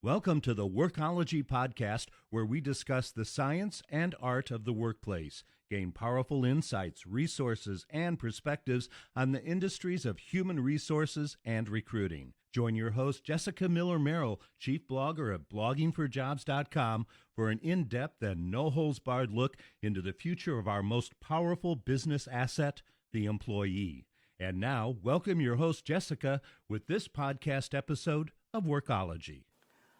Welcome to the WORKOLOGY podcast, where we discuss the science and art of the workplace, gain powerful insights, resources, and perspectives on the industries of human resources and recruiting. Join your host, Jessica Miller-Merrill, chief blogger of bloggingforjobs.com, for an in-depth and no-holds-barred look into the future of our most powerful business asset, the employee. And now, welcome your host, Jessica, with this podcast episode of WORKOLOGY.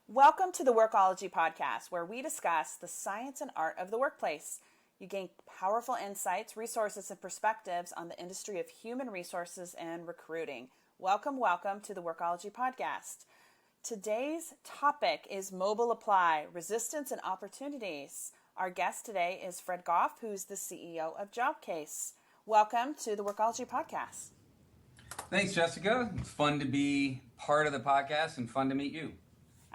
Welcome to the WORKOLOGY podcast, where we discuss the science and art of the workplace. You gain powerful insights, resources, and perspectives on the industry of human resources and recruiting. Welcome to the WORKOLOGY podcast. Today's topic is mobile apply, resistance and opportunities. Our guest today is Fred Goff, who's the CEO of JobCase. Welcome to the WORKOLOGY podcast. Thanks, Jessica. It's fun to be part of the podcast and fun to meet you.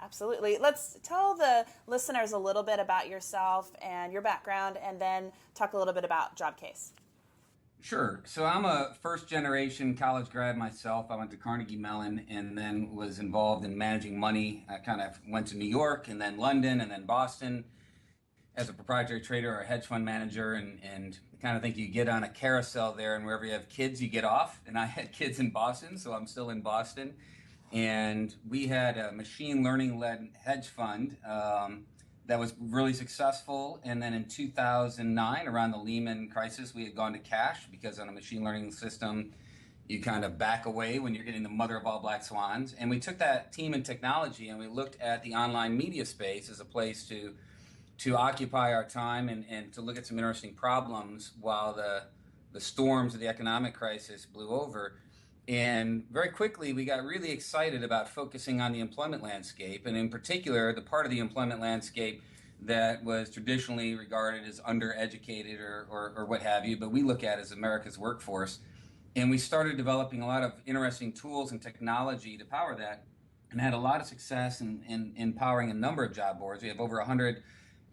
Absolutely. Let's tell the listeners a little bit about yourself and your background, and then talk a little bit about JobCase. Sure. So I'm a first-generation college grad myself. I went to Carnegie Mellon and then was involved in managing money. I kind of went to New York and then London and then Boston as a proprietary trader or a hedge fund manager, and kind of think you get on a carousel there, and wherever you have kids, you get off. And I had kids in Boston, so I'm still in Boston. And we had a machine learning-led hedge fund that was really successful. And then in 2009, around the Lehman crisis, we had gone to cash because on a machine learning system, you kind of back away when you're getting the mother of all black swans. And we took that team and technology and we looked at the online media space as a place to occupy our time and to look at some interesting problems while the storms of the economic crisis blew over. And very quickly, we got really excited about focusing on the employment landscape, and in particular, the part of the employment landscape that was traditionally regarded as undereducated or what have you, but we look at as America's workforce. And we started developing a lot of interesting tools and technology to power that, and had a lot of success in powering a number of job boards. We have over 100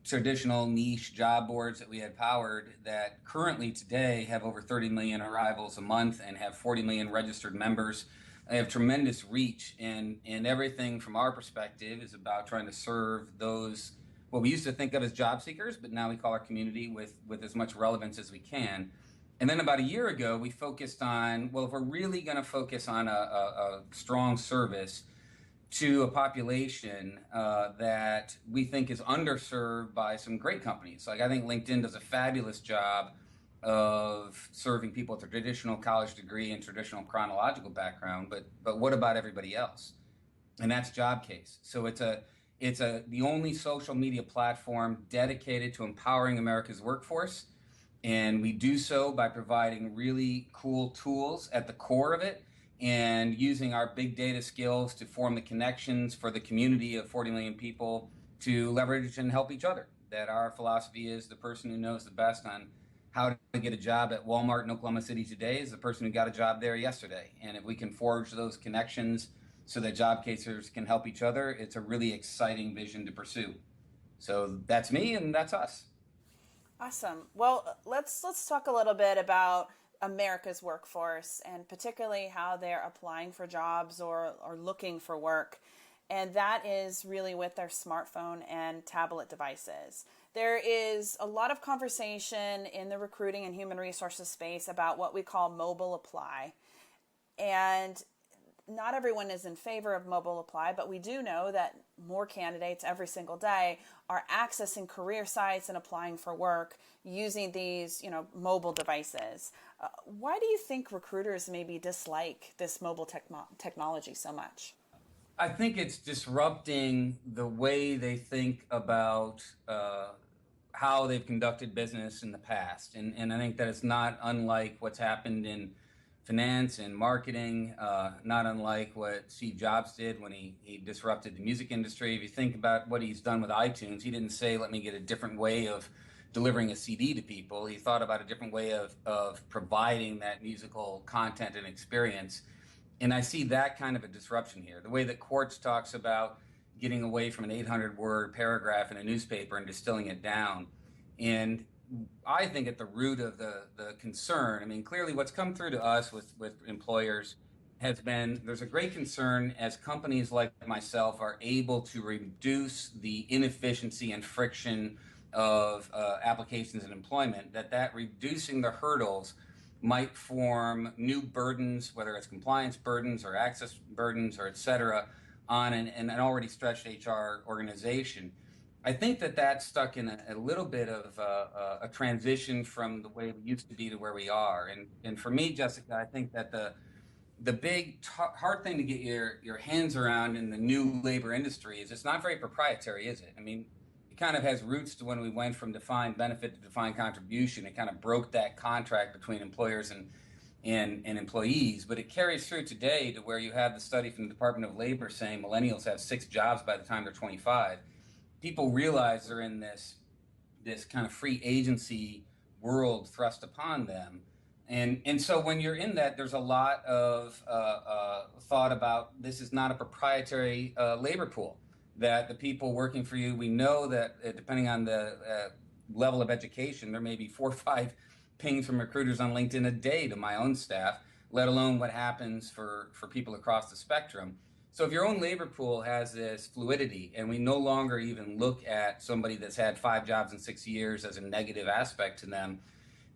traditional niche job boards that we had powered that currently today have over 30 million arrivals a month and have 40 million registered members. They have tremendous reach, and everything from our perspective is about trying to serve those, what we used to think of as job seekers, but now we call our community with as much relevance as we can. And then about a year ago, we focused on, well, if we're really going to focus on a strong service to a population that we think is underserved by some great companies. Like, I think LinkedIn does a fabulous job of serving people with a traditional college degree and traditional chronological background, but what about everybody else? And that's JobCase. So it's the only social media platform dedicated to empowering America's workforce. And we do so by providing really cool tools at the core of it, and using our big data skills to form the connections for the community of 40 million people to leverage and help each other. That our philosophy is the person who knows the best on how to get a job at Walmart in Oklahoma City today is the person who got a job there yesterday. And if we can forge those connections so that job casers can help each other, it's a really exciting vision to pursue. So that's me and that's us. Awesome. Well, let's talk a little bit about America's workforce, and particularly how they're applying for jobs or looking for work. And that is really with their smartphone and tablet devices. There is a lot of conversation in the recruiting and human resources space about what we call mobile apply. And not everyone is in favor of mobile apply, but we do know that more candidates every single day are accessing career sites and applying for work using these, mobile devices. Why do you think recruiters maybe dislike this mobile technology so much? I think it's disrupting the way they think about how they've conducted business in the past. And I think that it's not unlike what's happened in finance and marketing, not unlike what Steve Jobs did when he disrupted the music industry. If you think about what he's done with iTunes, he didn't say, let me get a different way of delivering a CD to people. He thought about a different way of providing that musical content and experience. And I see that kind of a disruption here. The way that Quartz talks about getting away from an 800-word paragraph in a newspaper and distilling it down. And I think at the root of the concern, I mean, clearly what's come through to us with employers has been there's a great concern as companies like myself are able to reduce the inefficiency and friction of applications and employment, that reducing the hurdles might form new burdens, whether it's compliance burdens or access burdens or et cetera, on an already stretched HR organization. I think that's stuck in a little bit of a transition from the way we used to be to where we are. And for me, Jessica, I think that the big hard thing to get your hands around in the new labor industry is it's not very proprietary, is it? I mean, it kind of has roots to when we went from defined benefit to defined contribution. It kind of broke that contract between employers and employees, but it carries through today to where you have the study from the Department of Labor saying millennials have 6 jobs by the time they're 25. People realize they're in this kind of free agency world thrust upon them. And so when you're in that, there's a lot of thought about this is not a proprietary labor pool, that the people working for you, we know that depending on the level of education, there may be 4 or 5 pings from recruiters on LinkedIn a day to my own staff, let alone what happens for people across the spectrum. So if your own labor pool has this fluidity and we no longer even look at somebody that's had 5 jobs in 6 years as a negative aspect to them,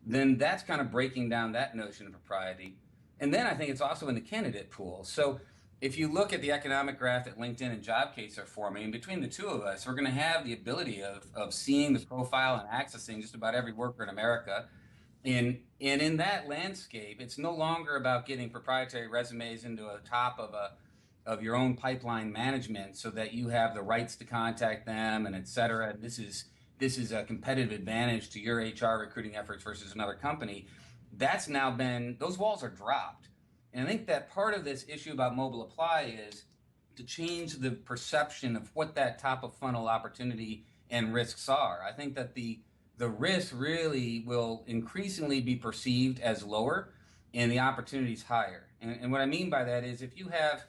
then that's kind of breaking down that notion of propriety. And then I think it's also in the candidate pool. So if you look at the economic graph that LinkedIn and Jobcase are forming, between the two of us, we're going to have the ability of seeing the profile and accessing just about every worker in America. And in that landscape, it's no longer about getting proprietary resumes into a top of your own pipeline management so that you have the rights to contact them and et cetera. This is a competitive advantage to your HR recruiting efforts versus another company. That's now been, those walls are dropped. And I think that part of this issue about mobile apply is to change the perception of what that top of funnel opportunity and risks are. I think that the risk really will increasingly be perceived as lower and the opportunities higher. And what I mean by that is if you have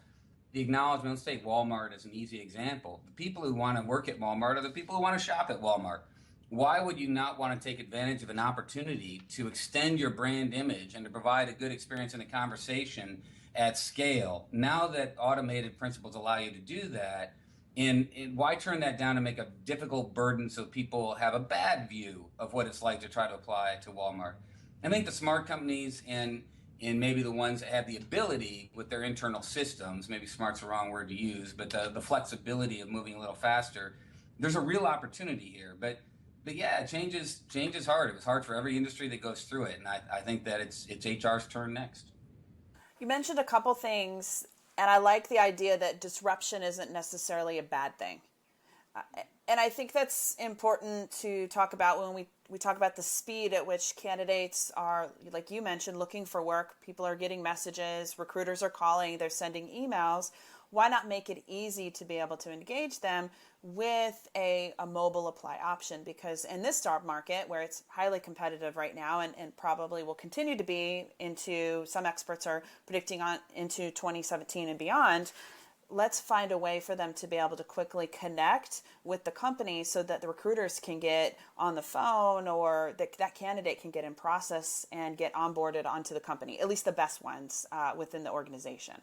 the acknowledgement, let's take Walmart as an easy example. The people who want to work at Walmart are the people who want to shop at Walmart. Why would you not want to take advantage of an opportunity to extend your brand image and to provide a good experience in a conversation at scale? Now that automated principles allow you to do that, and why turn that down and make a difficult burden so people have a bad view of what it's like to try to apply to Walmart? I think the smart companies and maybe the ones that have the ability with their internal systems, maybe smart's the wrong word to use, but the flexibility of moving a little faster, there's a real opportunity here. But yeah, change is hard. It was hard for every industry that goes through it, and I think that it's HR's turn next. You mentioned a couple things, and I like the idea that disruption isn't necessarily a bad thing. And I think that's important to talk about when we talk about the speed at which candidates are, like you mentioned, looking for work. People are getting messages, recruiters are calling, they're sending emails. Why not make it easy to be able to engage them with a mobile apply option? Because in this job market, where it's highly competitive right now and probably will continue to be into, some experts are predicting on into 2017 and beyond, let's find a way for them to be able to quickly connect with the company so that the recruiters can get on the phone or that candidate can get in process and get onboarded onto the company, at least the best ones within the organization.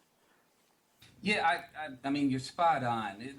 Yeah, I mean, you're spot on.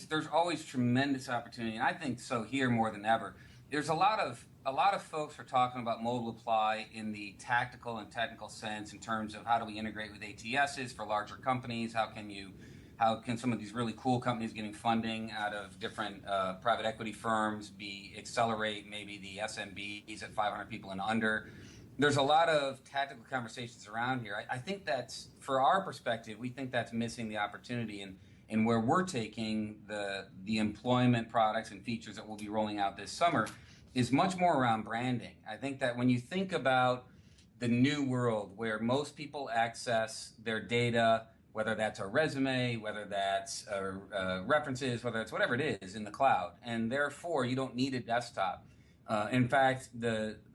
There's always tremendous opportunity, and I think so here more than ever. There's a lot of folks are talking about mobile apply in the tactical and technical sense in terms of how do we integrate with ATSs for larger companies? How can some of these really cool companies getting funding out of different private equity firms accelerate maybe the SMBs at 500 people and under? There's a lot of tactical conversations around here. I think that's, for our perspective, we think that's missing the opportunity and where we're taking the employment products and features that we'll be rolling out this summer is much more around branding. I think that when you think about the new world where most people access their data, whether that's a resume, whether that's references, whether it's whatever it is in the cloud, and therefore you don't need a desktop. In fact,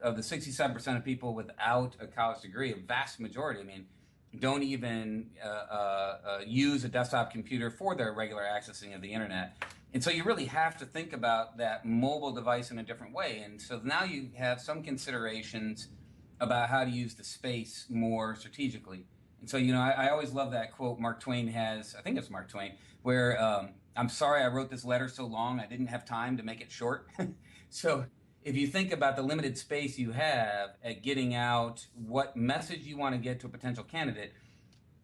of the 67% of people without a college degree, a vast majority, don't even use a desktop computer for their regular accessing of the internet. And so you really have to think about that mobile device in a different way. And so now you have some considerations about how to use the space more strategically. And so, I always love that quote Mark Twain has, I think it's Mark Twain, where I'm sorry I wrote this letter so long, I didn't have time to make it short. So if you think about the limited space you have at getting out what message you want to get to a potential candidate,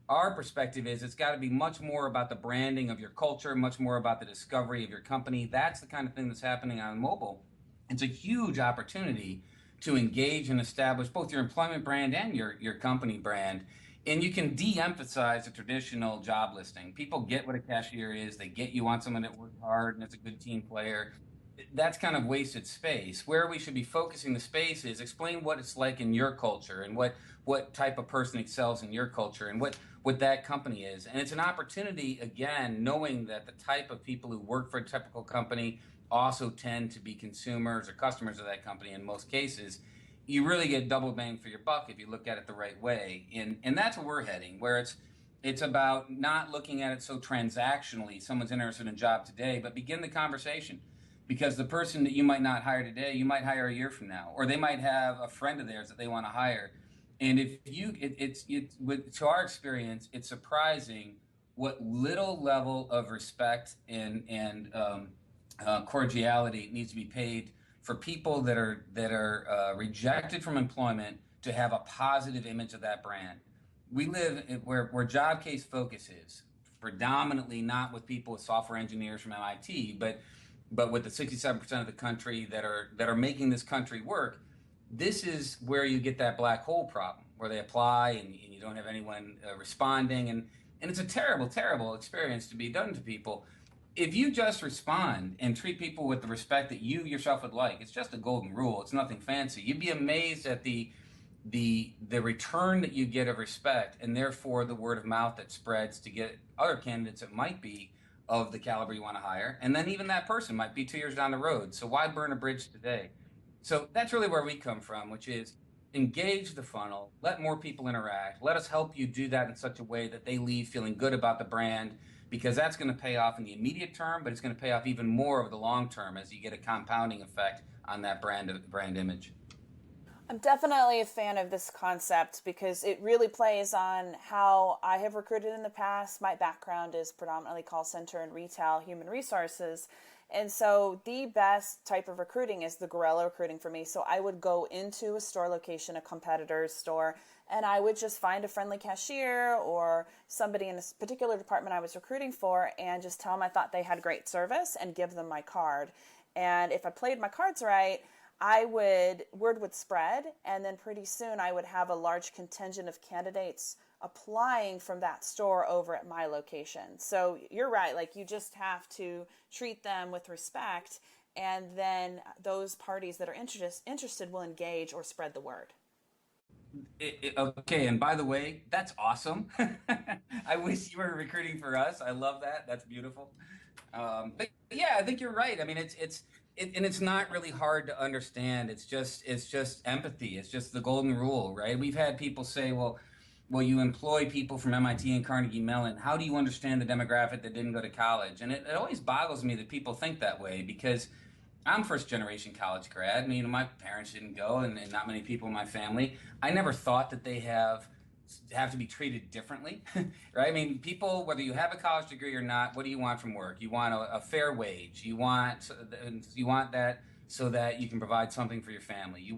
our perspective is it's got to be much more about the branding of your culture, much more about the discovery of your company. That's the kind of thing that's happening on mobile. It's a huge opportunity to engage and establish both your employment brand and your company brand. And you can de-emphasize a traditional job listing. People get what a cashier is. They get you want someone that works hard and is a good team player. That's kind of wasted space. Where we should be focusing the space is explain what it's like in your culture and what type of person excels in your culture and what that company is. And it's an opportunity, again, knowing that the type of people who work for a typical company also tend to be consumers or customers of that company in most cases. You really get double bang for your buck if you look at it the right way. And that's where we're heading, where it's about not looking at it so transactionally. Someone's interested in a job today, but begin the conversation. Because the person that you might not hire today, you might hire a year from now, or they might have a friend of theirs that they want to hire. And if to our experience, it's surprising what little level of respect and cordiality needs to be paid for people that are rejected from employment to have a positive image of that brand. We live where job case focus is predominantly not with people with software engineers from MIT, but with the 67% of the country that are making this country work. This is where you get that black hole problem, where they apply and you don't have anyone responding, and it's a terrible, terrible experience to be done to people. If you just respond and treat people with the respect that you yourself would like, it's just a golden rule. It's nothing fancy. You'd be amazed at the return that you get of respect, and therefore the word of mouth that spreads to get other candidates that might be of the caliber you want to hire. And then even that person might be 2 years down the road. So why burn a bridge today? So that's really where we come from, which is engage the funnel, let more people interact, let us help you do that in such a way that they leave feeling good about the brand, because that's going to pay off in the immediate term, but it's going to pay off even more over the long term as you get a compounding effect on that brand image. I'm definitely a fan of this concept because it really plays on how I have recruited in the past. My background is predominantly call center and retail human resources. And so the best type of recruiting is the guerrilla recruiting for me. So I would go into a store location, a competitor's store, and I would just find a friendly cashier or somebody in a particular department I was recruiting for and just tell them I thought they had great service and give them my card. And if I played my cards right, word would spread, and then pretty soon I would have a large contingent of candidates applying from that store over at my location. So you're right, like you just have to treat them with respect, and then those parties that are interested will engage or spread the word. Okay, and by the way, that's awesome. I wish you were recruiting for us. I love that. That's beautiful. But yeah, I think you're right. I mean, it's not really hard to understand. It's just empathy. It's just the golden rule, right? We've had people say, well, you employ people from MIT and Carnegie Mellon. How do you understand the demographic that didn't go to college? And it always boggles me that people think that way, because I'm first generation college grad. I mean, my parents didn't go, and not many people in my family. I never thought that they have to be treated differently, right? I mean, people, whether you have a college degree or not, what do you want from work? You want a fair wage. You want that so that you can provide something for your family.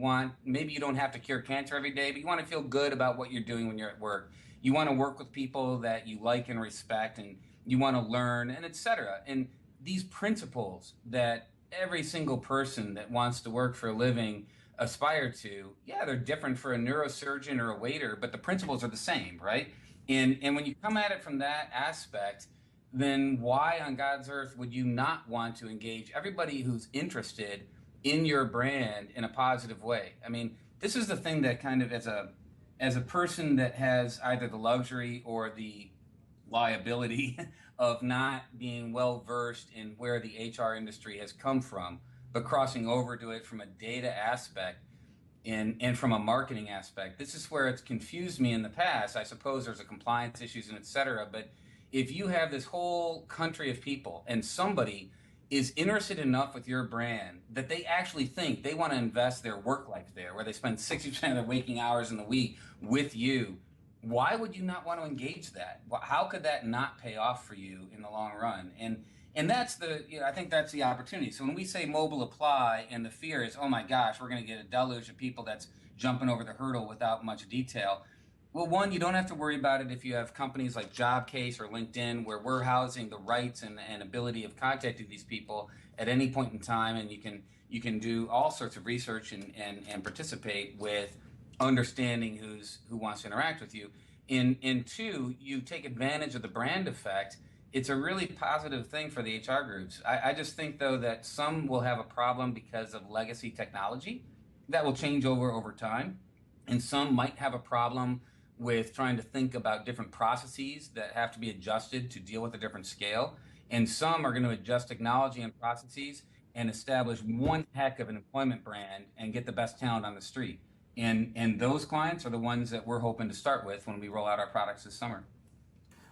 Maybe you don't have to cure cancer every day, but you want to feel good about what you're doing when you're at work. You want to work with people that you like and respect, and you want to learn, and et cetera. And these principles that every single person that wants to work for a living aspire to, yeah, they're different for a neurosurgeon or a waiter, but the principles are the same, right? And when you come at it from that aspect, then why on God's earth would you not want to engage everybody who's interested in your brand in a positive way? I mean, this is the thing that kind of, as a person that has either the luxury or the liability of not being well versed in where the HR industry has come from, but crossing over to it from a data aspect and from a marketing aspect. This is where it's confused me in the past. I suppose there's a compliance issues and et cetera, but if you have this whole country of people and somebody is interested enough with your brand that they actually think they want to invest their work life there, where they spend 60% of their waking hours in the week with you, why would you not want to engage that? How could that not pay off for you in the long run? And that's I think that's the opportunity. So when we say mobile apply and the fear is, oh my gosh, we're going to get a deluge of people that's jumping over the hurdle without much detail. Well, one, you don't have to worry about it if you have companies like Jobcase or LinkedIn, where we're housing the rights and ability of contacting these people at any point in time, and you can do all sorts of research and participate with understanding who wants to interact with you. In two, you take advantage of the brand effect. It's a really positive thing for the HR groups. I just think, though, that some will have a problem because of legacy technology that will change over time. And some might have a problem with trying to think about different processes that have to be adjusted to deal with a different scale. And some are going to adjust technology and processes and establish one heck of an employment brand and get the best talent on the street. And those clients are the ones that we're hoping to start with when we roll out our products this summer.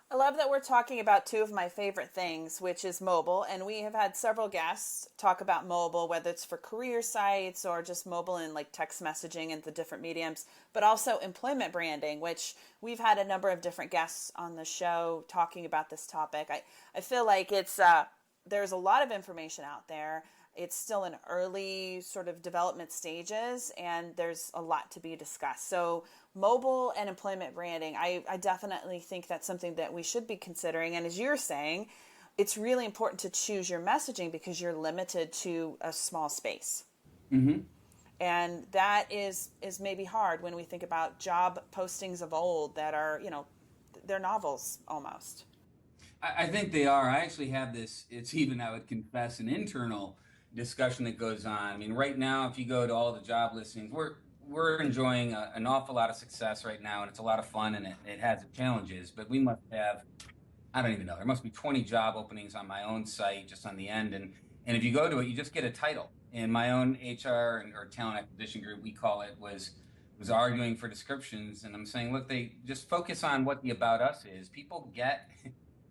I love that we're talking about two of my favorite things, which is mobile. And we have had several guests talk about mobile, whether it's for career sites or just mobile and like text messaging and the different mediums, but also employment branding, which we've had a number of different guests on the show talking about this topic. I feel like there's a lot of information out there. It's still in early sort of development stages, and there's a lot to be discussed. So mobile and employment branding, I definitely think that's something that we should be considering. And as you're saying, it's really important to choose your messaging because you're limited to a small space. Mm-hmm. And that is maybe hard when we think about job postings of old that are, they're novels almost. I think they are. I actually have this, it's even, I would confess, an internal discussion that goes on. I mean, right now, if you go to all the job listings, we're enjoying an awful lot of success right now, and it's a lot of fun, and it has its challenges, but we must have, I don't even know, there must be 20 job openings on my own site just on the end, and if you go to it, you just get a title. And my own HR or talent acquisition group, we call it, was arguing for descriptions, and I'm saying, look, they just focus on what the about us is. People get...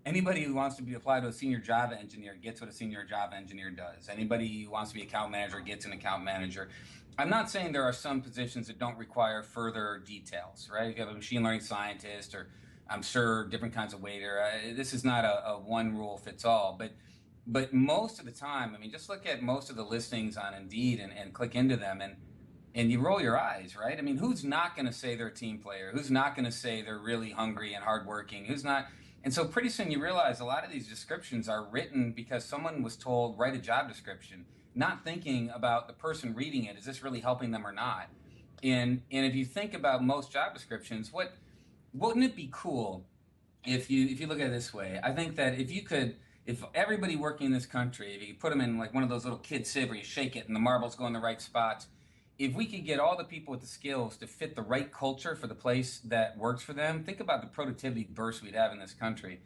Anybody who wants to be applied to a senior Java engineer gets what a senior Java engineer does. Anybody who wants to be account manager gets an account manager. I'm not saying there are some positions that don't require further details, right? You have a machine learning scientist, or I'm sure different kinds of waiter. This is not a one rule fits all, but most of the time, I mean, just look at most of the listings on Indeed and click into them, and you roll your eyes, right? I mean, who's not going to say they're a team player? Who's not going to say they're really hungry and hardworking? Who's not? And so pretty soon you realize a lot of these descriptions are written because someone was told, write a job description, not thinking about the person reading it. Is this really helping them or not? And if you think about most job descriptions, wouldn't it be cool if you look at it this way? I think that if everybody working in this country, if you could put them in like one of those little kid sieve where you shake it and the marbles go in the right spots, if we could get all the people with the skills to fit the right culture for the place that works for them, think about the productivity burst we'd have in this country.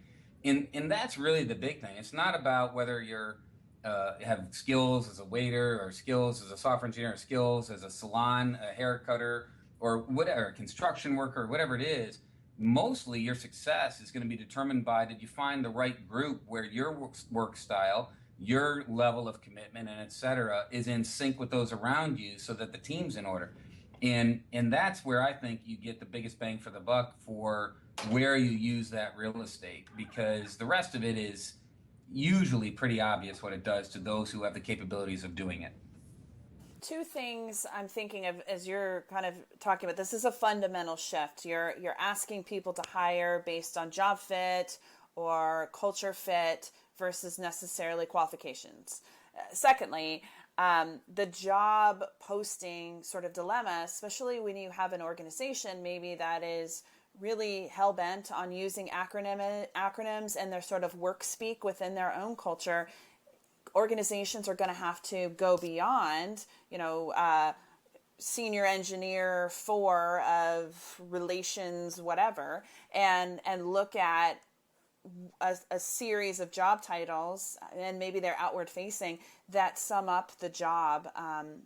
And that's really the big thing. It's not about whether you're have skills as a waiter or skills as a software engineer or skills as a salon, a hair cutter, or whatever, a construction worker, whatever it is. Mostly your success is going to be determined by, did you find the right group where your work style, your level of commitment, and et cetera, is in sync with those around you so that the team's in order. And that's where I think you get the biggest bang for the buck for where you use that real estate, because the rest of it is usually pretty obvious what it does to those who have the capabilities of doing it. Two things I'm thinking of as you're kind of talking about this is a fundamental shift. You're asking people to hire based on job fit or culture fit versus necessarily qualifications. Secondly, the job posting sort of dilemma, especially when you have an organization maybe that is really hell-bent on using acronyms and their sort of work speak within their own culture. Organizations are going to have to go beyond, senior engineer 4 of relations, whatever, and look at a series of job titles, and maybe they're outward facing, that sum up the job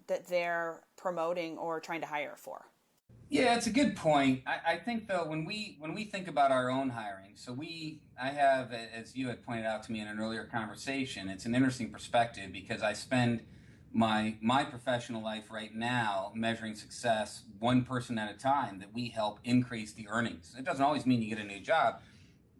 that they're promoting or trying to hire for. Yeah, it's a good point. I think, though, when we think about our own hiring, so I have, as you had pointed out to me in an earlier conversation, it's an interesting perspective because I spend my professional life right now, measuring success one person at a time, that we help increase the earnings. It doesn't always mean you get a new job.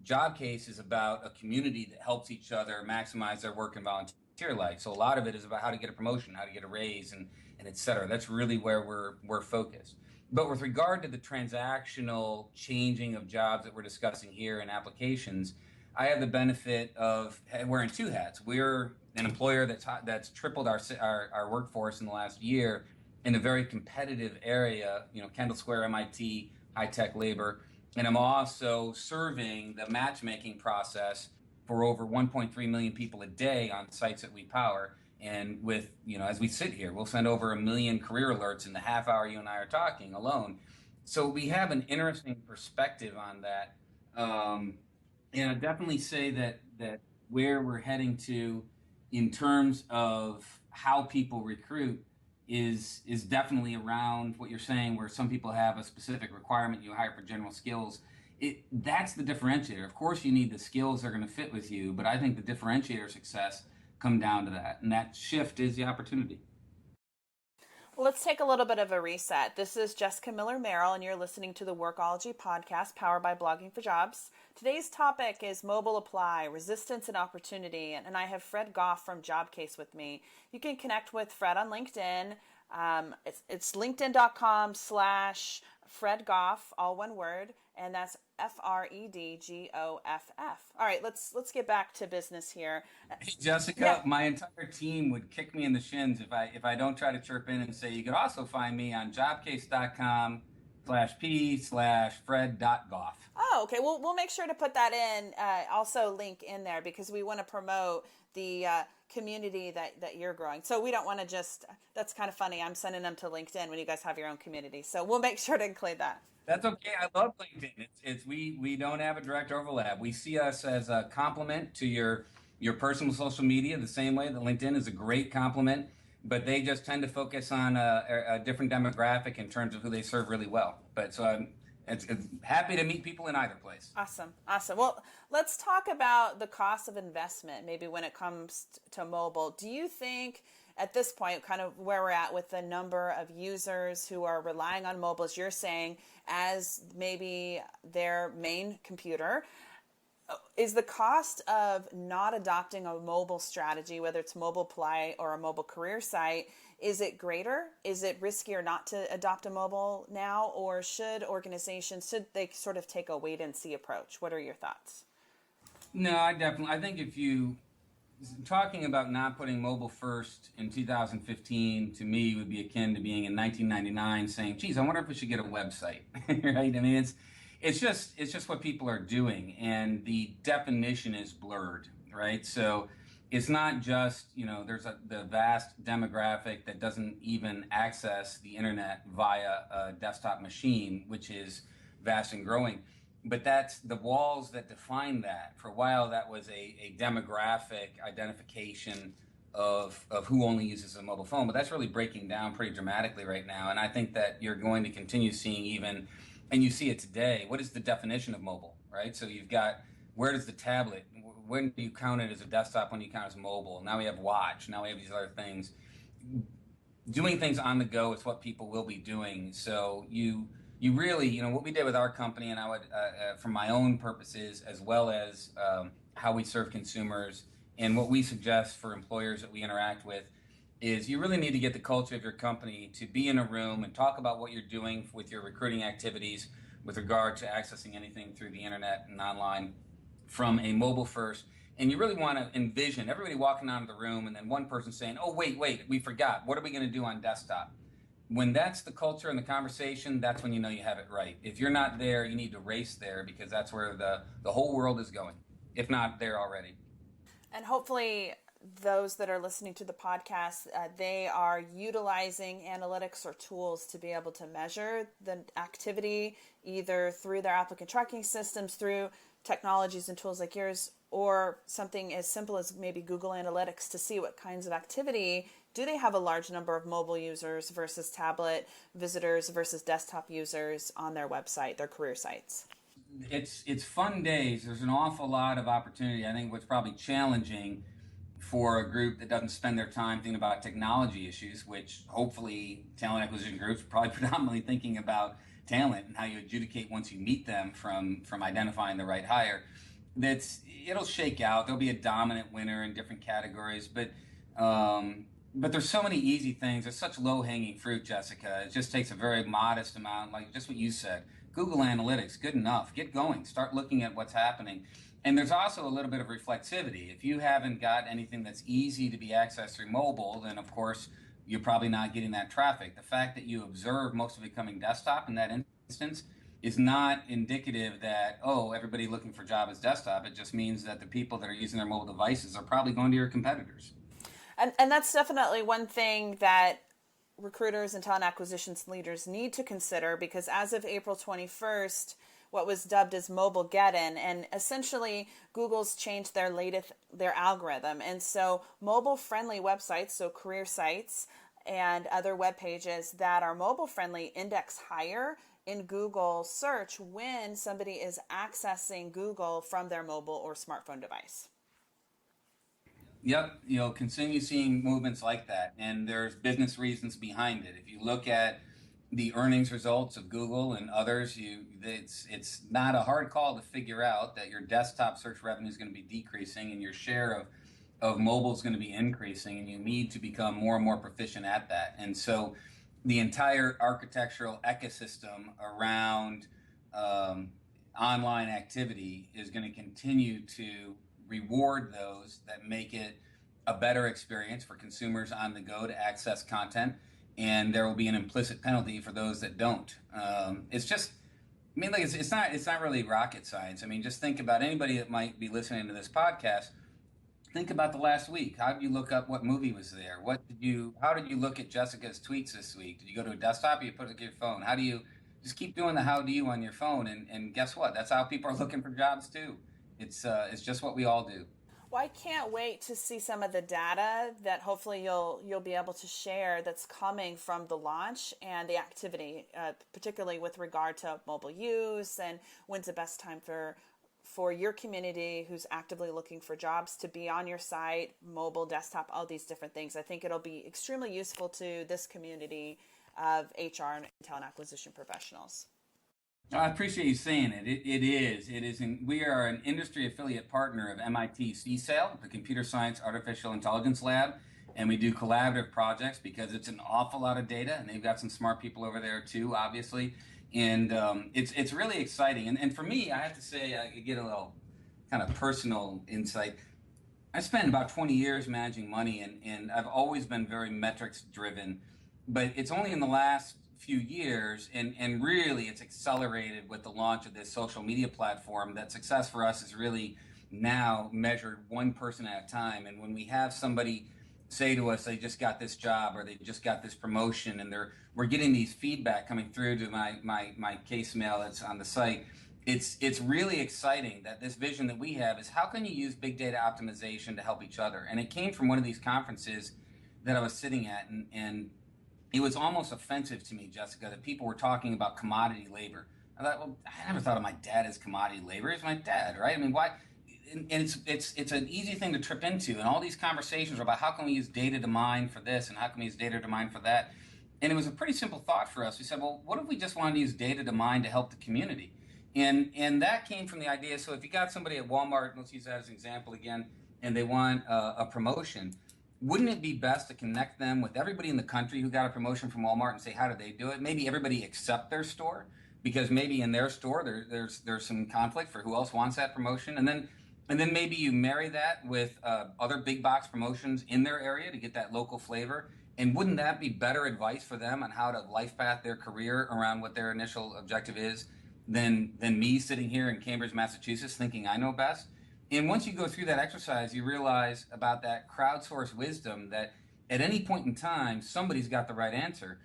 Job Case is about a community that helps each other maximize their work and volunteer life. So a lot of it is about how to get a promotion, how to get a raise, and et cetera. That's really where we're focused. But with regard to the transactional changing of jobs that we're discussing here in applications, I have the benefit of wearing two hats. We're an employer that's tripled our workforce in the last year in a very competitive area, Kendall Square, MIT, high-tech labor. And I'm also serving the matchmaking process for over 1.3 million people a day on sites that we power. And with, as we sit here, we'll send over 1 million career alerts in the half hour you and I are talking alone. So we have an interesting perspective on that. And I definitely say that where we're heading to in terms of how people recruit is definitely around what you're saying, where some people have a specific requirement, you hire for general skills. That's the differentiator. Of course, you need the skills that are going to fit with you, but I think the differentiator of success come down to that, and that shift is the opportunity. Well, let's take a little bit of a reset. This is Jessica Miller-Merrill, and you're listening to the Workology podcast powered by Blogging for Jobs. Today's topic is mobile apply, resistance and opportunity, and I have Fred Goff from Job Case with me. You can connect with Fred on LinkedIn. It's linkedin.com/Fred Goff, all one word, and that's FredGoff. All right, let's get back to business here. Hey, Jessica, my entire team would kick me in the shins if I don't try to chirp in and say you could also find me on jobcase.com/p/Fred.Goff. Oh, okay. We'll make sure to put that in, also link in there, because we want to promote the community that you're growing. So we don't want to just, that's kind of funny, I'm sending them to LinkedIn when you guys have your own community. So we'll make sure to include that. That's okay. I love LinkedIn. We don't have a direct overlap. We see us as a complement to your personal social media, the same way that LinkedIn is a great complement, but they just tend to focus on a different demographic in terms of who they serve really well. But so I'm happy to meet people in either place. Awesome. Well, let's talk about the cost of investment, maybe when it comes to mobile. Do you think at this point, kind of where we're at with the number of users who are relying on mobile, as you're saying, as maybe their main computer, is the cost of not adopting a mobile strategy, whether it's mobile apply or a mobile career site, is it greater? Is it riskier not to adopt a mobile now, or should they sort of take a wait and see approach? What are your thoughts? No, I think if you talking about not putting mobile first in 2015 to me would be akin to being in 1999 saying, geez, I wonder if we should get a website, right? I mean, it's just what people are doing, and the definition is blurred, right? So it's not just, there's the vast demographic that doesn't even access the internet via a desktop machine, which is vast and growing. But that's the walls that define that. For a while, that was a demographic identification of who only uses a mobile phone. But that's really breaking down pretty dramatically right now. And I think that you're going to continue seeing even, and you see it today, what is the definition of mobile, right? So you've got, where does the tablet, when do you count it as a desktop, when do you count it as mobile? Now we have watch, now we have these other things. Doing things on the go is what people will be doing. So you really, what we did with our company, and I would, for my own purposes, as well as how we serve consumers, and what we suggest for employers that we interact with, is you really need to get the culture of your company to be in a room and talk about what you're doing with your recruiting activities with regard to accessing anything through the internet and online from a mobile first. And you really want to envision everybody walking out of the room and then one person saying, oh, wait, we forgot. What are we going to do on desktop? When that's the culture and the conversation, that's when you know you have it right. If you're not there, you need to race there, because that's where the whole world is going, if not there already. And hopefully those that are listening to the podcast, they are utilizing analytics or tools to be able to measure the activity, either through their applicant tracking systems, through technologies and tools like yours, or something as simple as maybe Google Analytics to see what kinds of activity. Do they have a large number of mobile users versus tablet visitors versus desktop users on their website, their career sites? It's fun days. There's an awful lot of opportunity. I think what's probably challenging for a group that doesn't spend their time thinking about technology issues, which hopefully talent acquisition groups are probably predominantly thinking about talent and how you adjudicate once you meet them from identifying the right hire. It'll shake out. There'll be a dominant winner in different categories, but there's so many easy things. There's such low-hanging fruit, Jessica. It just takes a very modest amount, like just what you said. Google Analytics, good enough. Get going. Start looking at what's happening. And there's also a little bit of reflexivity. If you haven't got anything that's easy to be accessed through mobile, then of course you're probably not getting that traffic. The fact that you observe most of it coming desktop in that instance is not indicative that, oh, everybody looking for a job is desktop. It just means that the people that are using their mobile devices are probably going to your competitors. And that's definitely one thing that recruiters and talent acquisitions leaders need to consider, because as of April 21st, what was dubbed as Mobilegeddon, and essentially Google's changed their algorithm. And so mobile-friendly websites, so career sites and other web pages that are mobile-friendly index higher in Google search when somebody is accessing Google from their mobile or smartphone device. Yep, you'll continue seeing movements like that, and there's business reasons behind it. If you look at the earnings results of Google and others, it's not a hard call to figure out that your desktop search revenue is going to be decreasing and your share of mobile is going to be increasing, and you need to become more and more proficient at that. And so the entire architectural ecosystem around online activity is going to continue to reward those that make it a better experience for consumers on the go to access content, and there will be an implicit penalty for those that don't. It's just, I mean, like it's not really rocket science. I mean, just think about anybody that might be listening to this podcast. Think about the last week. How did you look up what movie was there? How did you look at Jessica's tweets this week? Did you go to a desktop or you put it on your phone? How do you just keep doing the how do you on your phone? And guess what? That's how people are looking for jobs too. It's just what we all do. Well, I can't wait to see some of the data that hopefully you'll be able to share that's coming from the launch and the activity, particularly with regard to mobile use and when's the best time for your community who's actively looking for jobs to be on your site, mobile, desktop, all these different things. I think it'll be extremely useful to this community of HR and talent acquisition professionals. I appreciate you saying it. It is. We are an industry affiliate partner of MIT CSAIL, the Computer Science Artificial Intelligence Lab, and we do collaborative projects because it's an awful lot of data, and they've got some smart people over there too, obviously. And it's really exciting. And for me, I have to say, I get a little kind of personal insight. I spent about 20 years managing money, and I've always been very metrics driven, but it's only in the last few years, and really it's accelerated with the launch of this social media platform, that success for us is really now measured one person at a time. And when we have somebody say to us they just got this job or they just got this promotion, and we're getting these feedback coming through to my case mail that's on the site, it's really exciting that this vision that we have is how can you use big data optimization to help each other. And it came from one of these conferences that I was sitting at, and it was almost offensive to me, Jessica, that people were talking about commodity labor. I thought, well, I never thought of my dad as commodity labor. He's my dad, right? I mean, why? And it's an easy thing to trip into. And all these conversations are about how can we use data to mine for this and how can we use data to mine for that. And it was a pretty simple thought for us. We said, well, what if we just wanted to use data to mine to help the community? And that came from the idea. So if you got somebody at Walmart, let's use that as an example again, and they want a promotion, wouldn't it be best to connect them with everybody in the country who got a promotion from Walmart and say, how did they do it? Maybe everybody except their store, because maybe in their store there's some conflict for who else wants that promotion. And then maybe you marry that with other big box promotions in their area to get that local flavor. And wouldn't that be better advice for them on how to life path their career around what their initial objective is than me sitting here in Cambridge, Massachusetts, thinking I know best? And once you go through that exercise, you realize about that crowdsourced wisdom that at any point in time, somebody's got the right answer,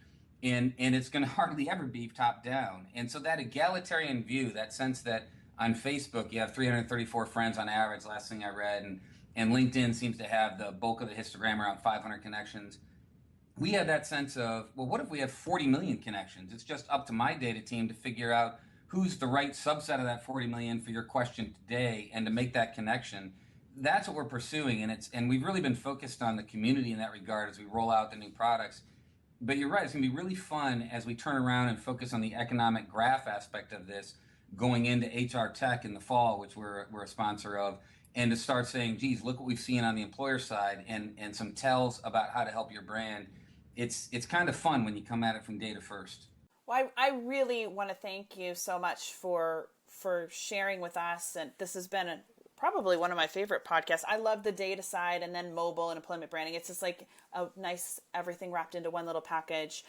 and it's going to hardly ever be top down. And so that egalitarian view, that sense that on Facebook you have 334 friends on average, last thing I read, and LinkedIn seems to have the bulk of the histogram, around 500 connections. We have that sense of, well, what if we have 40 million connections? It's just up to my data team to figure out who's the right subset of that 40 million for your question today, and to make that connection. that's what we're pursuing, and we've really been focused on the community in that regard as we roll out the new products. But you're right, it's going to be really fun as we turn around and focus on the economic graph aspect of this going into HR Tech in the fall, which we're a sponsor of, and to start saying, geez, look what we've seen on the employer side and some tells about how to help your brand. It's kind of fun when you come at it from data first. Well, I really want to thank you so much for sharing with us, and this has been probably one of my favorite podcasts. I love the data side and then mobile and employment branding. It's just like a nice everything wrapped into one little package.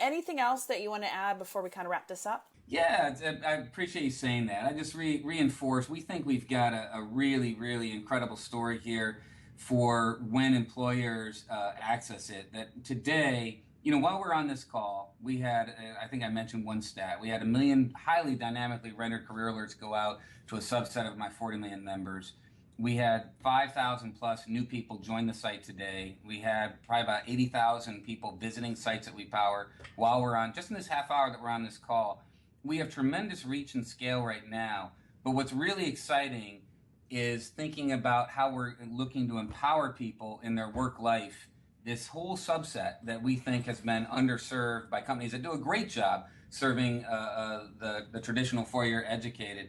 Anything else that you want to add before we kind of wrap this up? Yeah, I appreciate you saying that. I just reinforce, we think we've got a really, really incredible story here for when employers access it. That today, while we're on this call, we had, I think I mentioned one stat, we had 1 million highly dynamically rendered career alerts go out to a subset of my 40 million members. We had 5,000 plus new people join the site today. We had probably about 80,000 people visiting sites that we power while we're on, just in this half hour that we're on this call. We have tremendous reach and scale right now, but what's really exciting is thinking about how we're looking to empower people in their work life, this whole subset that we think has been underserved by companies that do a great job serving the traditional four-year educated.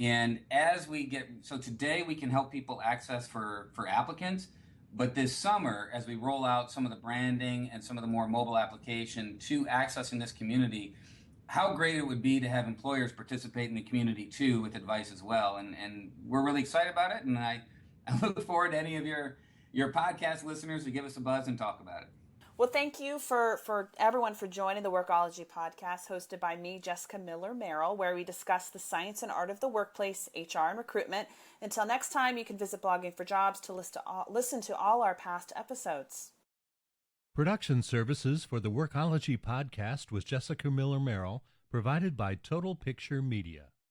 And so today we can help people access for applicants, but this summer, as we roll out some of the branding and some of the more mobile application to accessing this community, how great it would be to have employers participate in the community too with advice as well. And we're really excited about it. And I look forward to any of your podcast listeners to give us a buzz and talk about it. Well, thank you for everyone for joining the Workology podcast hosted by me, Jessica Miller-Merrill, where we discuss the science and art of the workplace, HR, and recruitment. Until next time, you can visit Blogging for Jobs to listen to all our past episodes. Production services for the Workology podcast was Jessica Miller-Merrill, provided by Total Picture Media.